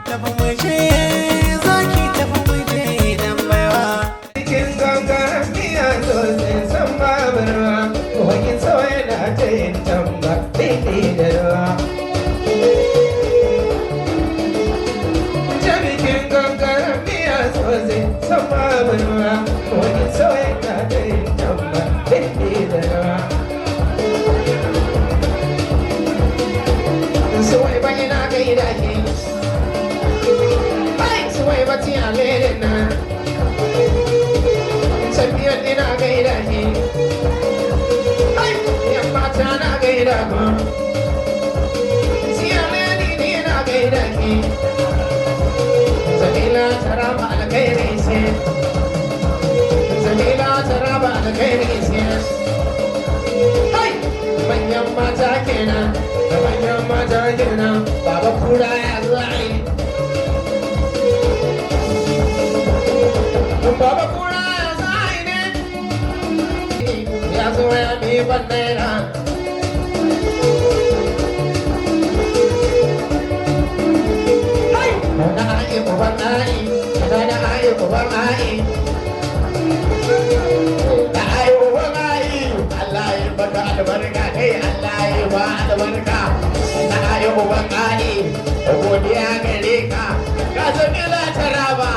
tafi muje zaki tafi muje dan baiwa cikin gangaran miya sosai san babarwa wani sauya na ta yin tamba daidai da ruwa cikin gangaran miya sosai san babarwa wani sauya na ta yin tamba daidai da ruwa suwai ba ina gaida ke suwai ba tiya lere na Sabiyar ina gaida ke, yan mata na gaida ku, siyalani ne na gaida ke, Jamila ta raba alkhairi ce, Jamila ta raba alkhairi ce, manyan mata kenan, da manyan mata kenan, baba kura ya zuwa yi. Baba kura ya zo ya mi bandera na ai uban ai na ai uban ai na ai uban ai Allah ya baka albarka kai Allah ya ba albarka na ai uban ai godiya gare ka ka zo kila taraba